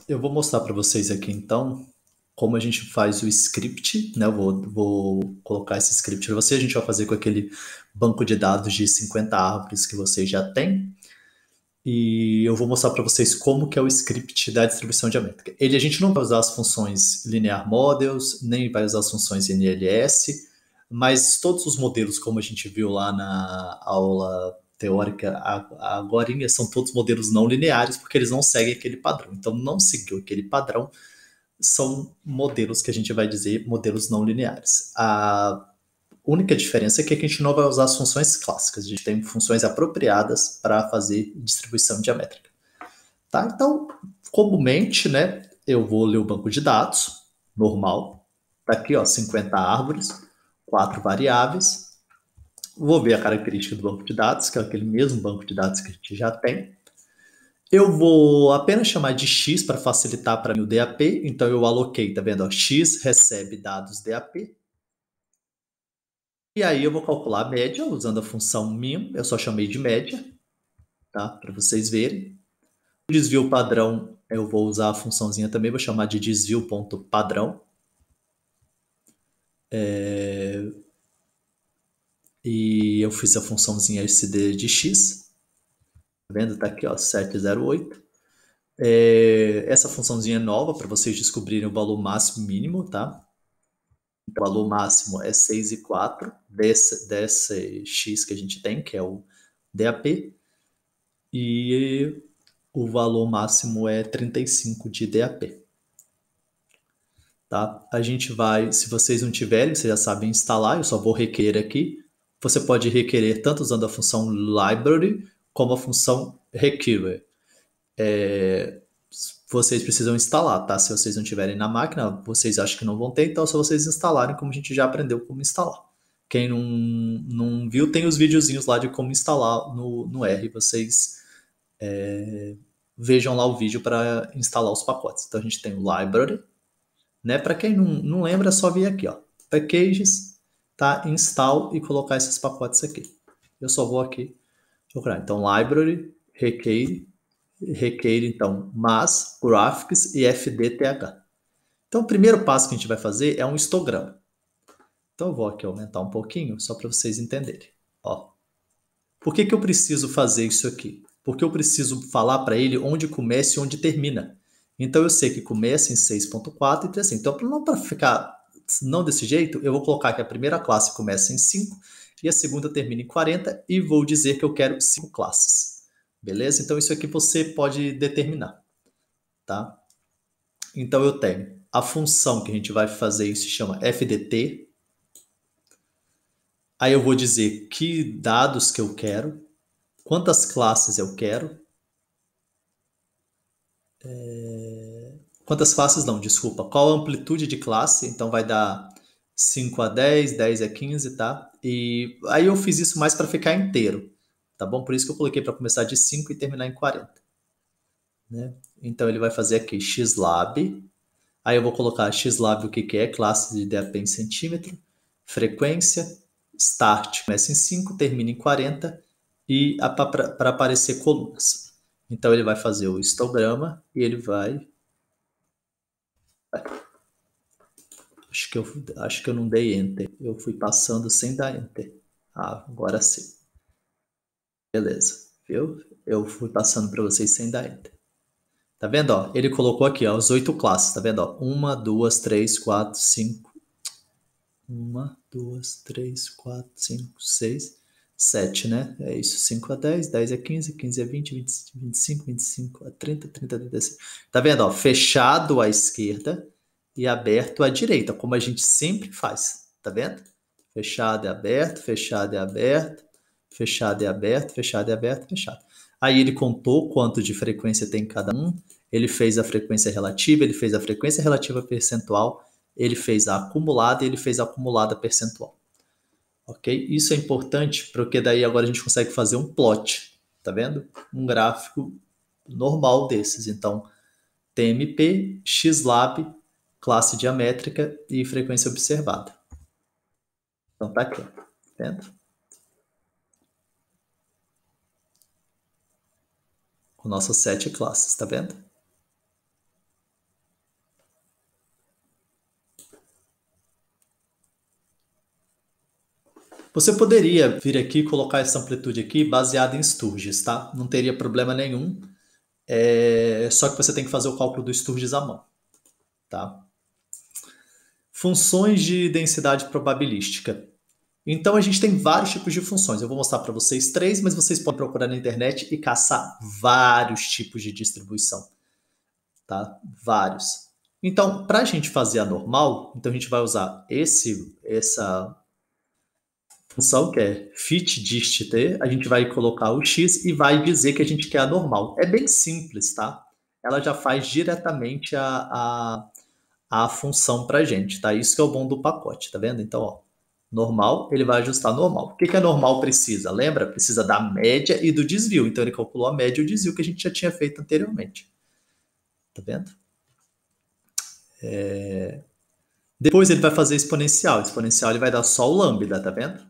Eu vou mostrar para vocês aqui então como a gente faz o script, né? Eu vou colocar esse script para você. A gente vai fazer com aquele banco de dados de 50 árvores que vocês já têm. E eu vou mostrar para vocês como que é o script da distribuição geométrica. A gente não vai usar as funções linear models, nem vai usar as funções NLS, mas todos os modelos, como a gente viu lá na aula teórica agorinha, são todos modelos não lineares, porque eles não seguem aquele padrão. Então, não seguiu aquele padrão, são modelos que a gente vai dizer modelos não lineares. A única diferença é que aqui a gente não vai usar as funções clássicas, a gente tem funções apropriadas para fazer distribuição geométrica. Tá? Então, comumente, né, eu vou ler o banco de dados, normal, tá aqui, ó, 50 árvores, 4 variáveis, vou ver a característica do banco de dados, que é aquele mesmo banco de dados que a gente já tem. Eu vou apenas chamar de x para facilitar para mim o DAP, então eu aloquei, tá vendo? Ó, x recebe dados DAP, e aí eu vou calcular a média usando a função min, eu só chamei de média, tá? Para vocês verem. O desvio padrão, eu vou usar a funçãozinha também, vou chamar de desvio.padrão. E eu fiz a funçãozinha SD de x. Tá vendo? Tá aqui, ó, 708. Essa funçãozinha é nova para vocês descobrirem o valor máximo e mínimo, tá? Então, o valor máximo é 6,4 desse x que a gente tem, que é o DAP. E o valor máximo é 35 de DAP. Tá? A gente vai, se vocês não tiverem, vocês já sabem instalar, eu só vou requerer aqui. Você pode requerer tanto usando a função library como a função require. Vocês precisam instalar, tá? Se vocês não tiverem na máquina, vocês acham que não vão ter, então é só vocês instalarem, como a gente já aprendeu como instalar. Quem não viu, tem os videozinhos lá de como instalar no R. Vocês vejam lá o vídeo para instalar os pacotes. Então a gente tem o library, né? Para quem não lembra, é só vir aqui, ó, packages, tá? Install e colocar esses pacotes aqui. Eu só vou aqui procurar. Então, library, requeire então, mas, graphics e fdth. Então, o primeiro passo que a gente vai fazer é um histograma. Então, eu vou aqui aumentar um pouquinho, só para vocês entenderem. Ó, por que eu preciso fazer isso aqui? Porque eu preciso falar para ele onde começa e onde termina. Então, eu sei que começa em 6.4 e 3. Então, não para ficar não desse jeito, eu vou colocar que a primeira classe começa em 5 e a segunda termina em 40 e vou dizer que eu quero 5 classes. Beleza? Então, isso aqui você pode determinar. Tá? Então, eu tenho a função que a gente vai fazer isso se chama fdt. Aí eu vou dizer que dados que eu quero, quantas classes eu quero. Quantas classes não, desculpa. Qual a amplitude de classe? Então vai dar 5 a 10, 10 a 15, tá? E aí eu fiz isso mais para ficar inteiro, tá bom? Por isso que eu coloquei para começar de 5 e terminar em 40. Né? Então ele vai fazer aqui xlab. Aí eu vou colocar xlab, o que que é? Classe de DAP em centímetro. Frequência. Start começa em 5, termina em 40. E para aparecer colunas. Então ele vai fazer o histograma e ele vai... Acho que eu não dei Enter. Eu fui passando sem dar Enter. Ah, agora sim. Beleza. Viu? Eu fui passando para vocês sem dar Enter. Tá vendo? Ó? Ele colocou aqui ó, as 8 classes. Tá vendo? Ó? 1, 2, 3, 4, 5. 1, 2, 3, 4, 5, 6, 7, né? É isso. 5 a 10, 10 a 15, 15 a 20, 20, 25, 25 a 30, 30 a 35. Tá vendo? Ó? Fechado à esquerda e aberto à direita, como a gente sempre faz. Tá vendo? Fechado e aberto, fechado e aberto, fechado e aberto, fechado e aberto, fechado. Aí ele contou quanto de frequência tem cada um, ele fez a frequência relativa, ele fez a frequência relativa percentual, ele fez a acumulada e ele fez a acumulada percentual. Ok? Isso é importante porque daí agora a gente consegue fazer um plot, tá vendo? Um gráfico normal desses. Então, TMP, XLab, classe diamétrica e frequência observada. Então tá aqui, tá vendo? Com nossas 7 classes, tá vendo? Você poderia vir aqui e colocar essa amplitude aqui baseada em Sturges, tá? Não teria problema nenhum. Só que você tem que fazer o cálculo do Sturges à mão, tá? Funções de densidade probabilística. Então a gente tem vários tipos de funções. Eu vou mostrar para vocês três, mas vocês podem procurar na internet e caçar vários tipos de distribuição, tá? Vários. Então, para a gente fazer a normal, então a gente vai usar essa função que é fit_dist, a gente vai colocar o x e vai dizer que a gente quer a normal. É bem simples, tá? Ela já faz diretamente a função para a gente, tá? Isso que é o bom do pacote, tá vendo? Então, ó, normal, ele vai ajustar normal. O que que a normal precisa? Lembra? Precisa da média e do desvio. Então, ele calculou a média e o desvio que a gente já tinha feito anteriormente. Tá vendo? Depois ele vai fazer exponencial. Exponencial ele vai dar só o lambda, tá vendo?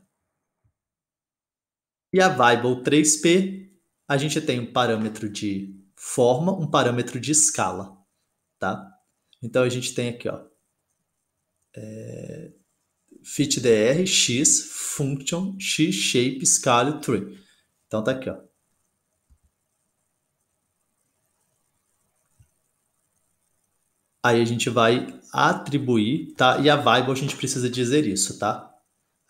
E a variable 3p, a gente tem um parâmetro de forma, um parâmetro de escala, tá? Então a gente tem aqui, ó, fitdr, x, function, x, shape, scale, tree. Então tá aqui, ó. Aí a gente vai atribuir, tá? E a variable a gente precisa dizer isso, tá?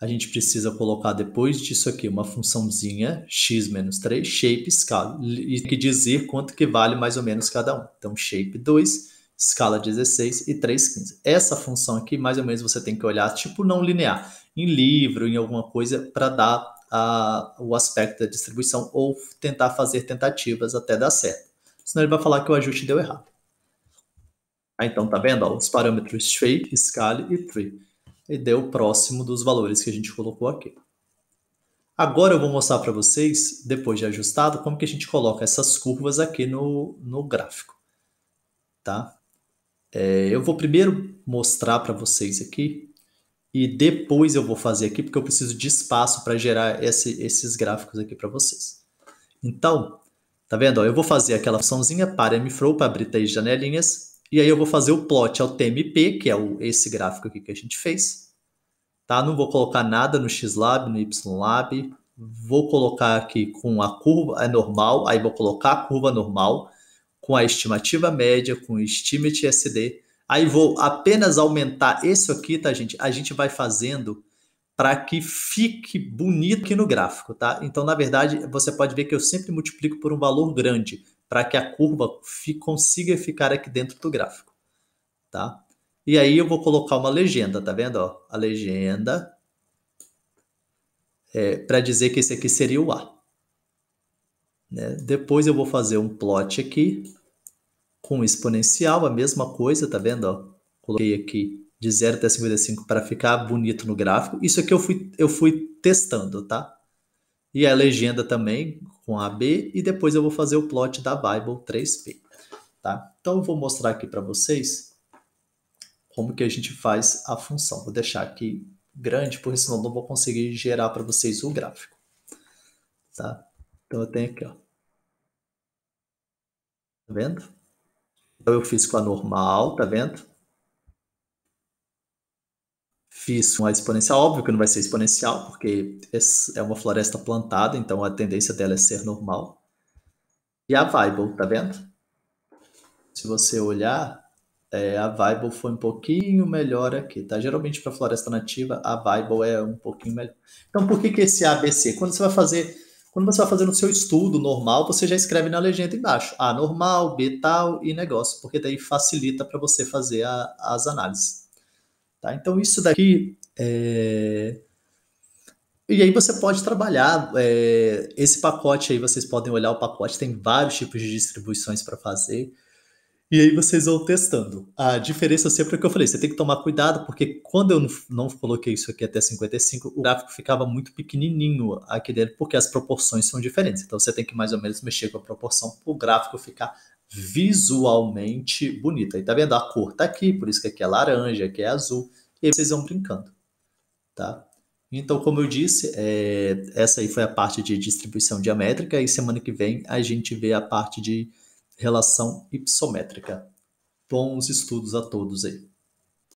A gente precisa colocar depois disso aqui uma funçãozinha x menos 3, shape, scala, e que dizer quanto que vale mais ou menos cada um. Então, shape 2, escala 16 e 3, 15. Essa função aqui, mais ou menos, você tem que olhar, tipo não linear, em livro, em alguma coisa, para dar o aspecto da distribuição ou tentar fazer tentativas até dar certo. Senão ele vai falar que o ajuste deu errado. Então, tá vendo? Ó, os parâmetros shape, scale e tree. E deu próximo dos valores que a gente colocou aqui. Agora eu vou mostrar para vocês, depois de ajustado, como que a gente coloca essas curvas aqui no gráfico. Tá? Eu vou primeiro mostrar para vocês aqui e depois eu vou fazer aqui, porque eu preciso de espaço para gerar esses gráficos aqui para vocês. Então, tá vendo? Ó, eu vou fazer aquela funçãozinha paremflow para abrir 3 janelinhas. E aí eu vou fazer o plot ao TMP, que é esse gráfico aqui que a gente fez. Tá? Não vou colocar nada no Xlab, no Ylab. Vou colocar aqui com a curva normal, aí vou colocar a curva normal, com a estimativa média, com o estimate SD. Aí vou apenas aumentar isso aqui, tá, gente? A gente vai fazendo para que fique bonito aqui no gráfico, tá? Então, na verdade, você pode ver que eu sempre multiplico por um valor grande, para que a curva consiga ficar aqui dentro do gráfico, tá? E aí eu vou colocar uma legenda, tá vendo? Ó, a legenda para dizer que esse aqui seria o A. Né? Depois eu vou fazer um plot aqui com exponencial, a mesma coisa, tá vendo? Ó, coloquei aqui de 0 até 55 para ficar bonito no gráfico. Isso aqui eu fui testando, tá? E a legenda também com AB e depois eu vou fazer o plot da variable 3p, tá? Então eu vou mostrar aqui para vocês como que a gente faz a função. Vou deixar aqui grande, porque senão não vou conseguir gerar para vocês o gráfico, tá? Então eu tenho aqui, ó. Tá vendo? Então eu fiz com a normal, tá vendo? Fiz com a exponencial, óbvio que não vai ser exponencial, porque é uma floresta plantada, então a tendência dela é ser normal. E a variable, tá vendo? Se você olhar, a variable foi um pouquinho melhor aqui, tá? Geralmente para floresta nativa, a variable é um pouquinho melhor. Então, por que esse ABC? Quando você vai fazer no seu estudo normal, você já escreve na legenda embaixo. A normal, B tal e negócio, porque daí facilita para você fazer as análises. Tá? Então, isso daqui E aí você pode trabalhar esse pacote aí, vocês podem olhar o pacote, tem vários tipos de distribuições para fazer. E aí vocês vão testando. A diferença sempre é o que eu falei, você tem que tomar cuidado, porque quando eu não coloquei isso aqui até 55, o gráfico ficava muito pequenininho aqui dentro, porque as proporções são diferentes. Então você tem que mais ou menos mexer com a proporção para o gráfico ficar visualmente bonito. Aí tá vendo? A cor tá aqui, por isso que aqui é laranja, aqui é azul. E aí vocês vão brincando, tá? Então, como eu disse, essa aí foi a parte de distribuição diamétrica e semana que vem a gente vê a parte de relação ipsométrica. Bons estudos a todos aí.